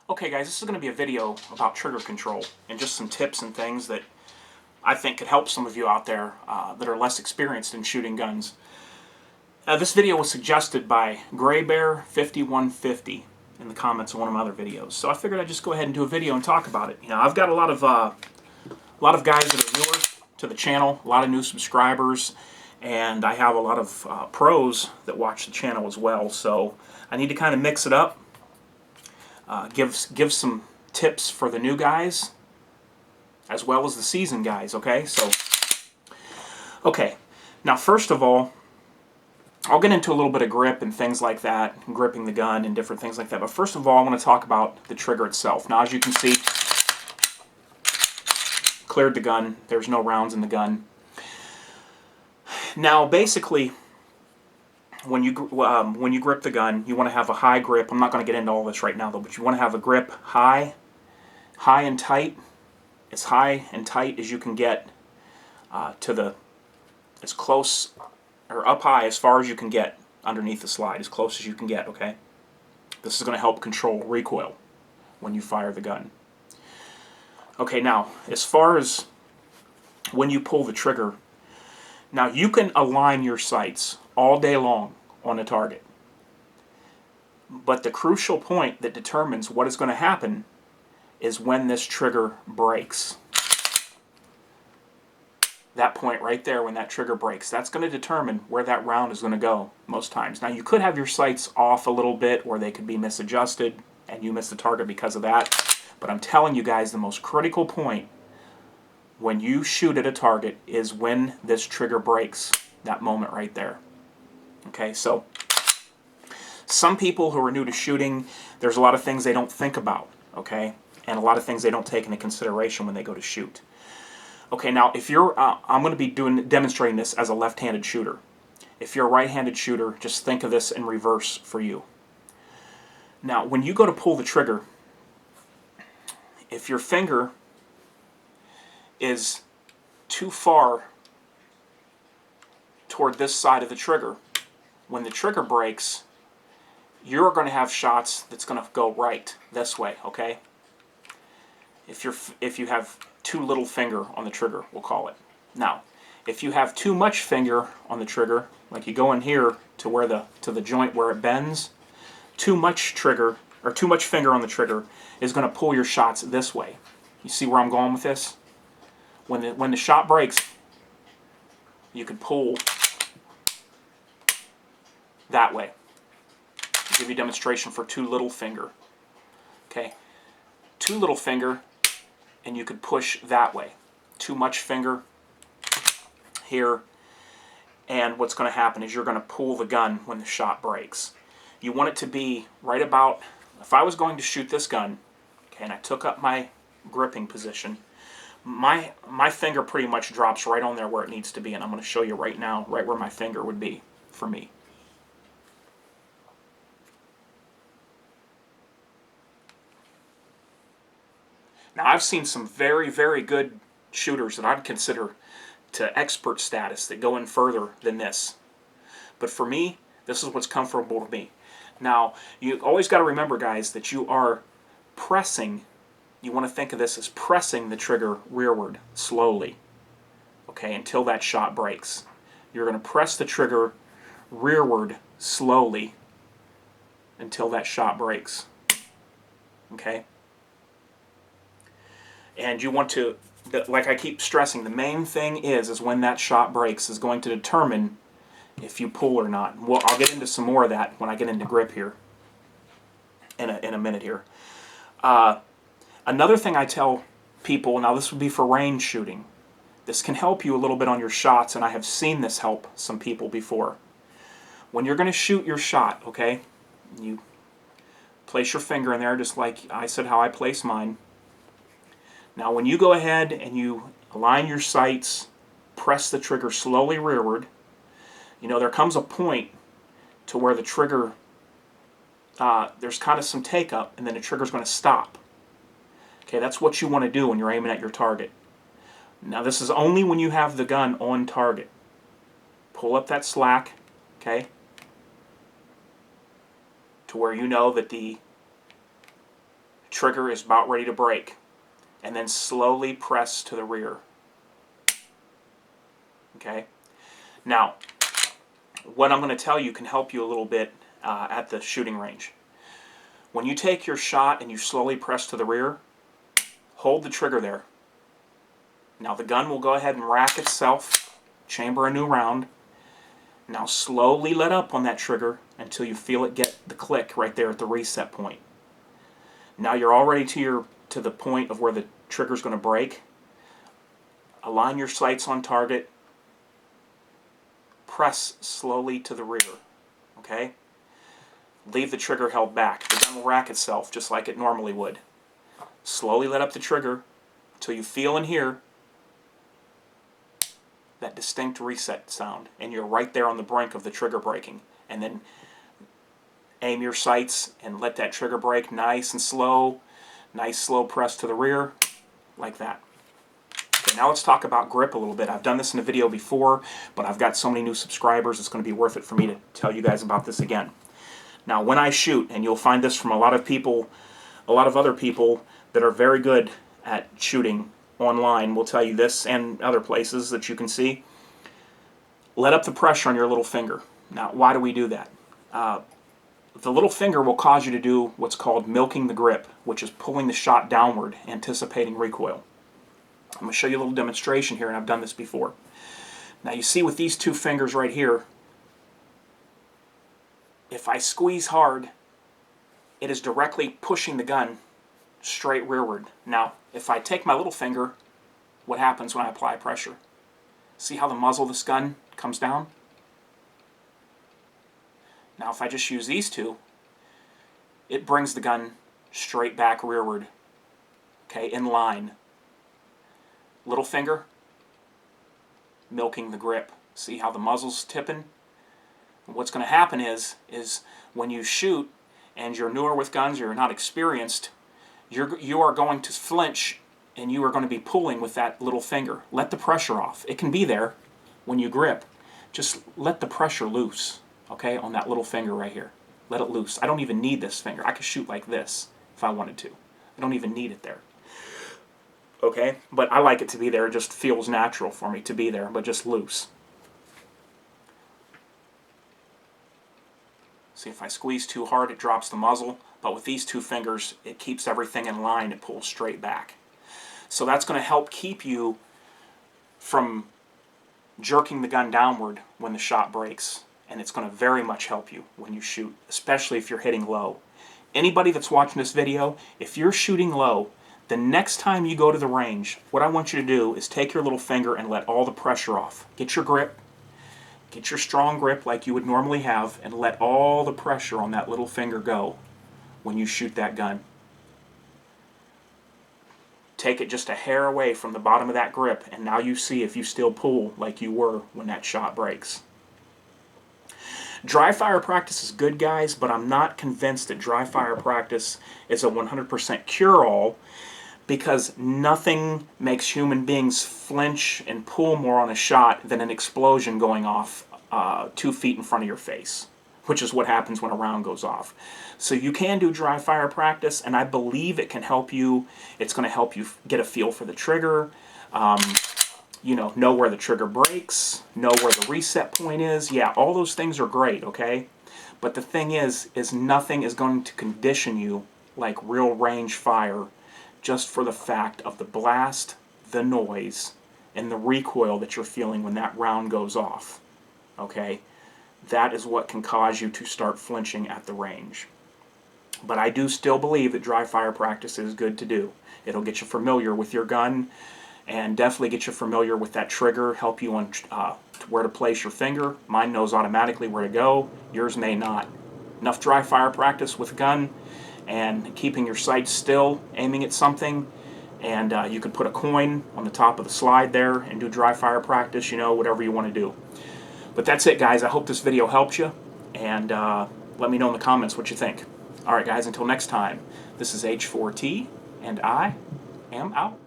Okay guys, this is going to be a video about trigger control and just some tips and things that I think could help some of you out there that are less experienced in shooting guns. This video was suggested by GrayBear5150 in the comments of one of my other videos, so I figured I'd just go ahead and do a video and talk about it. You know, I've got a lot of guys that are newer to the channel, a lot of new subscribers, and I have a lot of pros that watch the channel as well, so I need to kind of mix it up. Give some tips for the new guys as well as the seasoned guys, okay? So, okay, now first of all, I'll get into a little bit of grip and things like that, and gripping the gun and different things like that, but first of all I want to talk about the trigger itself. Now as you can see, cleared the gun, there's no rounds in the gun. Now basically, when you grip the gun, you want to have a high grip. I'm not going to get into all this right now though, but you want to have a grip high and tight, as high and tight as you can get to the, as close, or up high as far as you can get underneath the slide, as close as you can get, okay? This is going to help control recoil when you fire the gun. Okay, now, as far as when you pull the trigger, now you can align your sights all day long on a target. But the crucial point that determines what is going to happen is when this trigger breaks. That point right there, when that trigger breaks, that's going to determine where that round is going to go most times. Now you could have your sights off a little bit, or they could be misadjusted and you miss the target because of that. But I'm telling you guys, the most critical point when you shoot at a target is when this trigger breaks. That moment right there. Okay, so some people who are new to shooting, there's a lot of things they don't think about, okay? And a lot of things they don't take into consideration when they go to shoot. Okay, now if you're, I'm going to be demonstrating this as a left-handed shooter. If you're a right-handed shooter, just think of this in reverse for you. Now, when you go to pull the trigger, if your finger is too far toward this side of the trigger, when the trigger breaks, you're going to have shots that's going to go right this way, okay? If you have too little finger on the trigger, we'll call it. Now, if you have too much finger on the trigger, like you go in here to where to the joint where it bends, too much trigger or too much finger on the trigger is going to pull your shots this way. You see where I'm going with this? When the shot breaks, you can pull that way. I'll give you a demonstration for too little finger. Okay, too little finger, and you could push that way. Too much finger here, and what's going to happen is you're going to pull the gun when the shot breaks. You want it to be right about, if I was going to shoot this gun, okay, and I took up my gripping position, my finger pretty much drops right on there where it needs to be, and I'm going to show you right now, right where my finger would be for me. Now, I've seen some very, very good shooters that I'd consider to expert status that go in further than this. But for me, this is what's comfortable to me. Now, you always got to remember, guys, that you are pressing. You want to think of this as pressing the trigger rearward slowly, okay, until that shot breaks. You're going to press the trigger rearward slowly until that shot breaks, okay? And you want to, like I keep stressing, the main thing is when that shot breaks is going to determine if you pull or not. Well, I'll get into some more of that when I get into grip here in a minute here. Another thing I tell people, now this would be for range shooting. This can help you a little bit on your shots, and I have seen this help some people before. When you're going to shoot your shot, okay, you place your finger in there just like I said how I place mine. Now when you go ahead and you align your sights, press the trigger slowly rearward, you know, there comes a point to where the trigger, there's kind of some take up, and then the trigger's going to stop. Okay, that's what you want to do when you're aiming at your target. Now this is only when you have the gun on target. Pull up that slack, okay, to where you know that the trigger is about ready to break, and then slowly press to the rear. Okay? Now, what I'm going to tell you can help you a little bit at the shooting range. When you take your shot and you slowly press to the rear, hold the trigger there. Now the gun will go ahead and rack itself, chamber a new round. Now slowly let up on that trigger until you feel it get the click right there at the reset point. Now you're already to the point of where the trigger's going to break. Align your sights on target. Press slowly to the rear. Okay? Leave the trigger held back. The gun will rack itself just like it normally would. Slowly let up the trigger until you feel and hear that distinct reset sound, and you're right there on the brink of the trigger breaking. And then aim your sights and let that trigger break nice and slow. Nice slow press to the rear, like that. Okay, now let's talk about grip a little bit. I've done this in a video before, but I've got so many new subscribers, it's going to be worth it for me to tell you guys about this again. Now, when I shoot, and you'll find this from a lot of people, a lot of other people that are very good at shooting online will tell you this, and other places that you can see. Let up the pressure on your little finger. Now, why do we do that? The little finger will cause you to do what's called milking the grip, which is pulling the shot downward, anticipating recoil. I'm going to show you a little demonstration here, and I've done this before. Now, you see with these two fingers right here, if I squeeze hard, it is directly pushing the gun straight rearward. Now, if I take my little finger, what happens when I apply pressure? See how the muzzle of this gun comes down? Now, if I just use these two, it brings the gun straight back rearward, okay, in line. Little finger, milking the grip. See how the muzzle's tipping? And what's going to happen is when you shoot and you're newer with guns, you're not experienced, you are going to flinch and you are going to be pulling with that little finger. Let the pressure off. It can be there when you grip. Just let the pressure loose, okay, on that little finger right here. Let it loose. I don't even need this finger. I could shoot like this if I wanted to. I don't even need it there. Okay? But I like it to be there. It just feels natural for me to be there, but just loose. See, if I squeeze too hard, it drops the muzzle. But with these two fingers, it keeps everything in line. It pulls straight back. So that's going to help keep you from jerking the gun downward when the shot breaks. And it's going to very much help you when you shoot, especially if you're hitting low. Anybody that's watching this video, if you're shooting low, the next time you go to the range, what I want you to do is take your little finger and let all the pressure off. Get your grip. Get your strong grip like you would normally have, and let all the pressure on that little finger go when you shoot that gun. Take it just a hair away from the bottom of that grip, and now you see if you still pull like you were when that shot breaks. Dry fire practice is good, guys, but I'm not convinced that dry fire practice is a 100% cure-all, because nothing makes human beings flinch and pull more on a shot than an explosion going off 2 feet in front of your face, which is what happens when a round goes off. So you can do dry fire practice, and I believe it can help you. It's going to help you get a feel for the trigger, know where the trigger breaks, know where the reset point is. Yeah, all those things are great, okay? But the thing is nothing is going to condition you like real range fire, just for the fact of the blast, the noise, and the recoil that you're feeling when that round goes off. Okay? That is what can cause you to start flinching at the range. But I do still believe that dry fire practice is good to do. It'll get you familiar with your gun, and definitely get you familiar with that trigger, help you on where to place your finger. Mine knows automatically where to go. Yours may not. Enough dry fire practice with a gun, and keeping your sights still, aiming at something, and you could put a coin on the top of the slide there and do dry fire practice, whatever you want to do. But that's it, guys. I hope this video helped you, and let me know in the comments what you think. Alright, guys, until next time, this is H4T, and I am out.